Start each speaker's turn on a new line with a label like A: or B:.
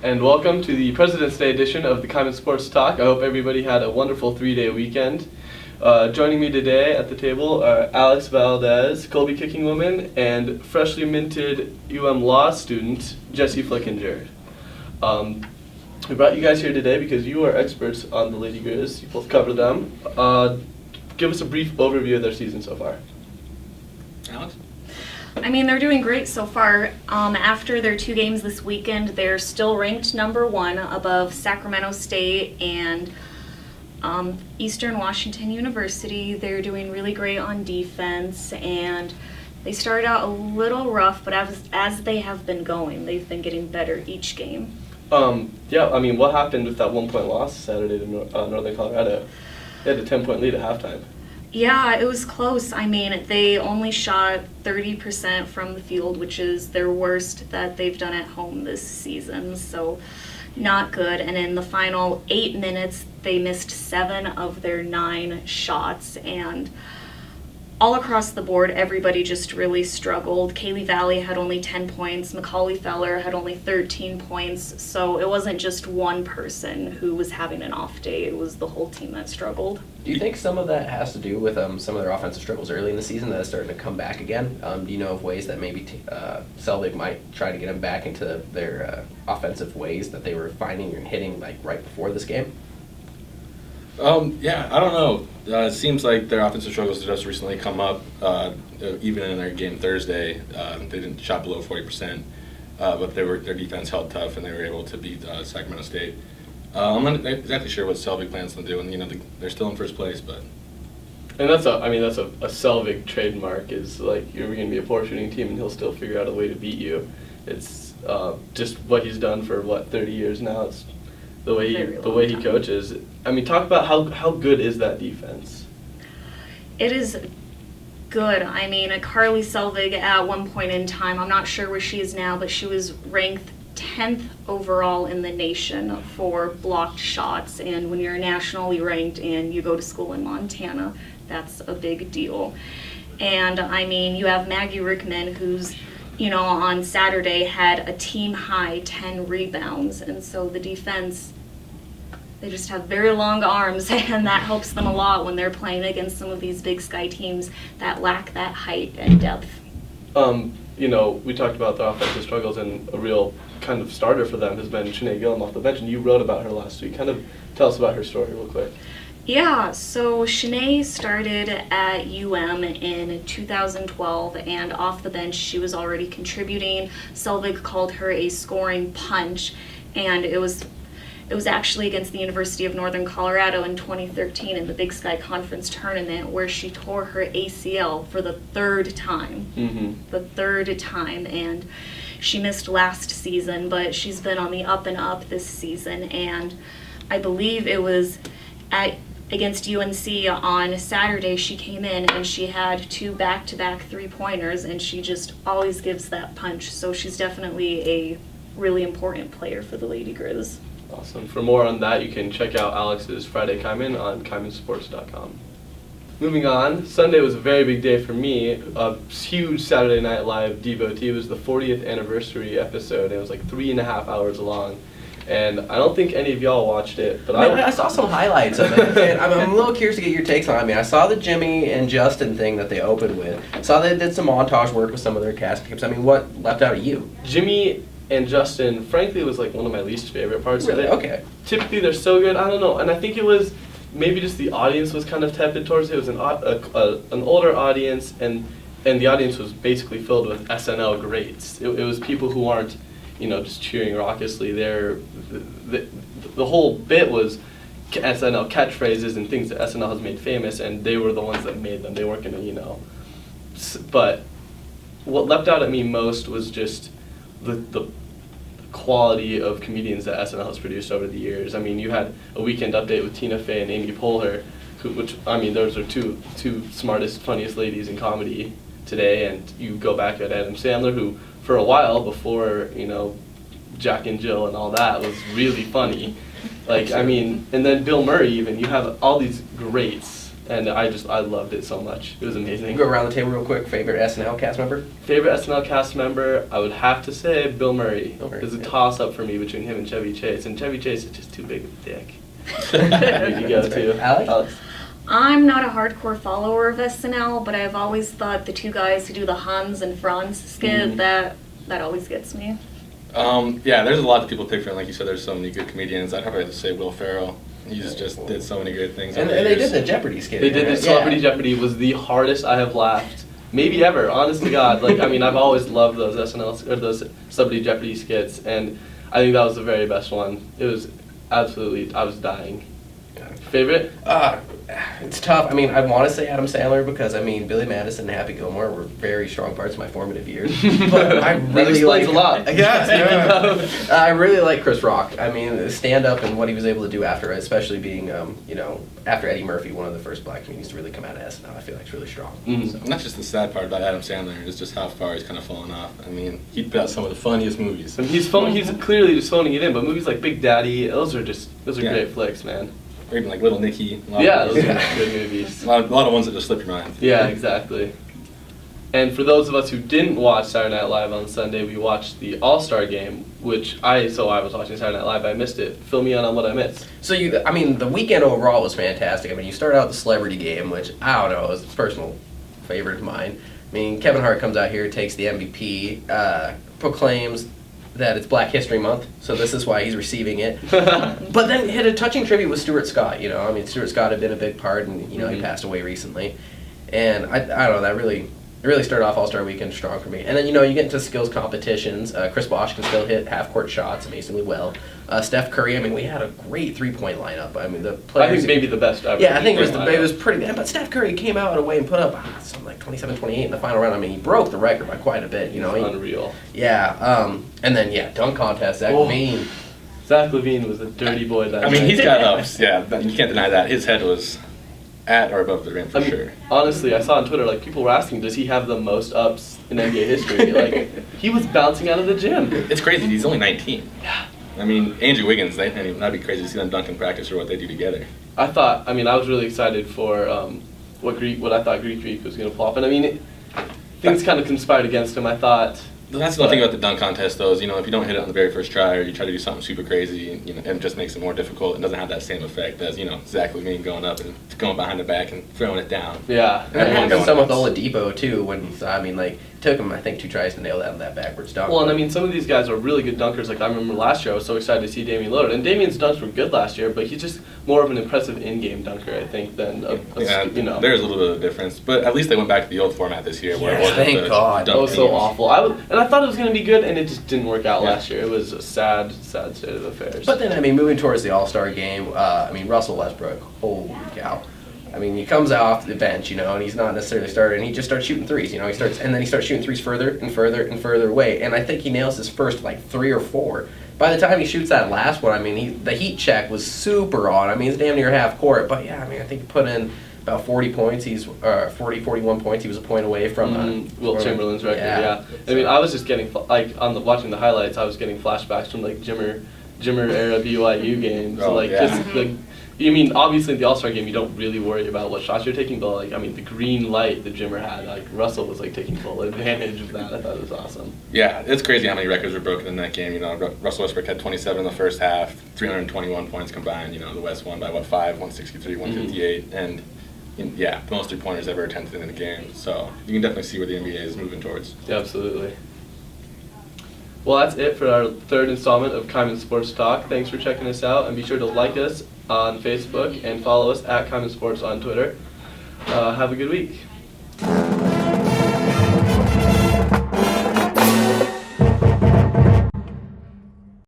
A: and welcome to the President's Day edition of the Kaimin Sports Talk. I hope everybody had a wonderful 3-day weekend. Joining me today at the table are Alex Valdez, Colby Kicking Woman, and freshly minted Law student Jesse Flickinger. We brought you guys here today because you are experts on the Lady Griz. You both cover them. Give us a brief overview of their season so far.
B: Alex?
C: I mean, they're doing great so far. After their 2 games this weekend, they're still ranked number 1 above Sacramento State and Eastern Washington University. They're doing really great on defense, and they started out a little rough, but as they have been going, they've been getting better each game.
A: What happened with that 1-point loss Saturday to Northern Colorado? They had a 10-point lead at halftime.
C: Yeah, it was close. I mean, they only shot 30% from the field, which is their worst that they've done at home this season, so not good. And in the final 8 minutes, they missed 7 of their 9 shots, and all across the board, everybody just really struggled. Kaylee Valley had only 10 points. Macaulay Feller had only 13 points. So it wasn't just one person who was having an off day. It was the whole team that struggled.
D: Do you think some of that has to do with some of their offensive struggles early in the season that is starting to come back again? Do you know of ways that maybe Selvig might try to get them back into their offensive ways that they were finding and hitting like right before this game?
B: I don't know. It seems like their offensive struggles have just recently come up. Even in their game Thursday, they didn't shot below 40%, but their defense held tough and they were able to beat Sacramento State. I'm not exactly sure what Selvig plans to do, and they're still in first place, but.
A: And that's a Selvig trademark. Is like you're going to be a poor shooting team and he'll still figure out a way to beat you. It's just what he's done for 30 years now. It's the way he coaches. I mean, talk about how good is that defense?
C: It is good. I mean, Carly Selvig at one point in time, I'm not sure where she is now, but she was ranked 10th overall in the nation for blocked shots. And when you're nationally ranked and you go to school in Montana, that's a big deal. And I mean, you have Maggie Rickman, who's on Saturday had a team high 10 rebounds, and so the defense, they just have very long arms, and that helps them a lot when they're playing against some of these Big Sky teams that lack that height and depth.
A: We talked about the offensive struggles, and a real kind of starter for them has been Shanae Gillum off the bench, and you wrote about her last week. Kind of tell us about her story real quick.
C: Yeah, so Shanae started at UM in 2012, and off the bench she was already contributing. Selvig called her a scoring punch, and it was actually against the University of Northern Colorado in 2013 in the Big Sky Conference tournament where she tore her ACL for the 3rd time. Mm-hmm. The 3rd time, and she missed last season, but she's been on the up and up this season, and I believe it was against UNC on Saturday, she came in and she had 2 back-to-back 3-pointers, and she just always gives that punch. So she's definitely a really important player for the Lady Griz.
A: Awesome. For more on that, you can check out Alex's Friday Kaimin on KaiminSports.com. Moving on, Sunday was a very big day for me. A huge Saturday Night Live devotee. It was the 40th anniversary episode. It was like 3.5 hours long. And I don't think any of y'all watched it, but
D: I saw some highlights of it, and I'm a little curious to get your takes on it. I mean, I saw the Jimmy and Justin thing that they opened with. I saw they did some montage work with some of their cast tips. I mean, what left out of you?
A: Jimmy and Justin, frankly, was like one of my least favorite parts.
D: Really? Okay.
A: Typically, they're so good. I don't know, and I think it was maybe just the audience was kind of tepid towards it. It was an older audience, and the audience was basically filled with SNL greats. It was people who aren't just cheering raucously. The whole bit was SNL catchphrases and things that SNL has made famous, and they were the ones that made them. They weren't gonna, But what leapt out at me most was just the quality of comedians that SNL has produced over the years. I mean, you had a Weekend Update with Tina Fey and Amy Poehler, those are two smartest, funniest ladies in comedy today, and you go back at Adam Sandler, who for a while before Jack and Jill and all that was really funny. And then Bill Murray even. You have all these greats, and I loved it so much. It was amazing.
D: Go around the table real quick. Favorite SNL cast member?
A: Favorite SNL cast member, I would have to say Bill Murray.
D: Bill Murray,
A: There's a
D: yeah.
A: toss-up for me between him and Chevy Chase, and Chevy Chase is just too big of a dick. Who do you go
D: That's
A: to?
D: fair. Alex?
C: I'm not a hardcore follower of SNL, but I've always thought the two guys who do the Hans and Franz skit, that always gets me.
B: Yeah, there's a lot of people to pick from. Like you said, there's so many good comedians. I'd probably have to say Will Ferrell. He just did so many good things.
D: And
B: over the
D: they
B: years.
D: did the Jeopardy skit.
A: They did the
D: right?
A: Celebrity
D: Yeah.
A: Jeopardy was the hardest I have laughed, maybe ever, honest to God. Like, I mean, I've always loved those SNL, or those Celebrity Jeopardy skits, and I think that was the very best one. It was absolutely, I was dying. Favorite?
D: It's tough. I mean, I want to say Adam Sandler because, I mean, Billy Madison and Happy Gilmore were very strong parts of my formative years. But I
A: That
D: really
A: explains
D: like
A: a lot.
D: Yeah, I really like Chris Rock. I mean, stand up and what he was able to do after, especially being, after Eddie Murphy, one of the first black comedians to really come out of SNL. I feel like it's really strong.
A: Mhm.
D: So.
B: And that's just the sad part about Adam Sandler is just how far he's kind of fallen off. I mean, he put out some of the funniest movies.
A: And he's clearly just phoning it in, but movies like Big Daddy, those are
B: Yeah.
A: great flicks, man.
B: Or even like Little Nicky. A lot
A: Yeah,
B: of
A: those
B: movies.
A: are good movies.
B: A lot of ones that just slip your mind.
A: Yeah, exactly. And for those of us who didn't watch Saturday Night Live on Sunday, we watched the All-Star Game, which I was watching Saturday Night Live, I missed it. Fill me in on what I missed.
D: So the weekend overall was fantastic. I mean, you start out with the Celebrity Game, which I don't know is a personal favorite of mine. I mean, Kevin Hart comes out here, takes the MVP, proclaims that it's Black History Month, so this is why he's receiving it. But then hit a touching tribute with Stuart Scott. I mean, Stuart Scott had been a big part, and he passed away recently. And I don't know, that really started off All-Star Weekend strong for me. And then, you get into skills competitions. Chris Bosh can still hit half-court shots amazingly well. Steph Curry, I mean, we had a great three-point lineup. I mean, the players...
A: I think maybe the best ever.
D: Yeah, I think it was pretty bad. But Steph Curry came out in a way and put up something like 27, 28 in the final round. I mean, he broke the record by quite a bit,
A: Unreal.
D: Yeah, and then, dunk contest, Zach Levine.
A: Zach Levine was a dirty boy that
B: I mean,
A: night.
B: he's got ups. Yeah, you can't deny that. His head was at or above the rim for sure.
A: Honestly, I saw on Twitter, people were asking, does he have the most ups in NBA history? He was bouncing out of the gym.
B: It's crazy. He's only 19. Yeah. I mean, Andrew Wiggins, that'd be crazy to see them dunk in practice or what they do together.
A: I was really excited for what I thought Greek was going to pull off. And I mean, things kind of conspired against him, I thought.
B: That's the thing about the dunk contest, though, is, if you don't hit it on the very first try or you try to do something super crazy, it just makes it more difficult. It doesn't have that same effect as, Zach Levine going up and going behind the back and throwing it down.
A: Yeah.
D: And it happened some with Oladipo, too, when, took him, I think, 2 tries to nail that on that backwards dunk.
A: Well, and I mean, some of these guys are really good dunkers. I remember last year, I was so excited to see Damian Lillard. And Damian's dunks were good last year, but he's just more of an impressive in-game dunker, I think, than
B: There's a little bit of a difference. But at least they went back to the old format this year. Where it wasn't
D: thank
B: the
D: God.
B: dunk
A: That was so
B: teams.
A: awful. And I thought it was going to be good, and it just didn't work out last year. It was a sad state of affairs.
D: But then, moving towards the All-Star Game, Russell Westbrook, holy cow. He comes off the bench, and he's not necessarily starting, and he just starts shooting threes, he starts shooting threes further and further and further away, and I think he nails his first, 3 or 4. By the time he shoots that last one, the heat check was super on. It's damn near half court, but I think he put in about 40 points. He's 41 points. He was a point away from
A: Wilt Chamberlain's record, yeah. I was just getting, watching the highlights, I was getting flashbacks from, Jimmer era BYU games.
B: Oh, yeah.
A: Obviously in the All-Star game, you don't really worry about what shots you're taking, but, the green light that Jimmer had, Russell was, taking full advantage of that. I thought it was awesome.
B: Yeah, it's crazy how many records were broken in that game. Russell Westbrook had 27 in the first half, 321 points combined. The West won by, 5, 163, 158. And, the most three-pointers ever attempted in the game. So you can definitely see where the NBA is moving towards.
A: Yeah, absolutely. Well, that's it for our 3rd installment of Kaimin Sports Talk. Thanks for checking us out, and be sure to like us on Facebook and follow us at Kaimin Sports on Twitter. Have a good week.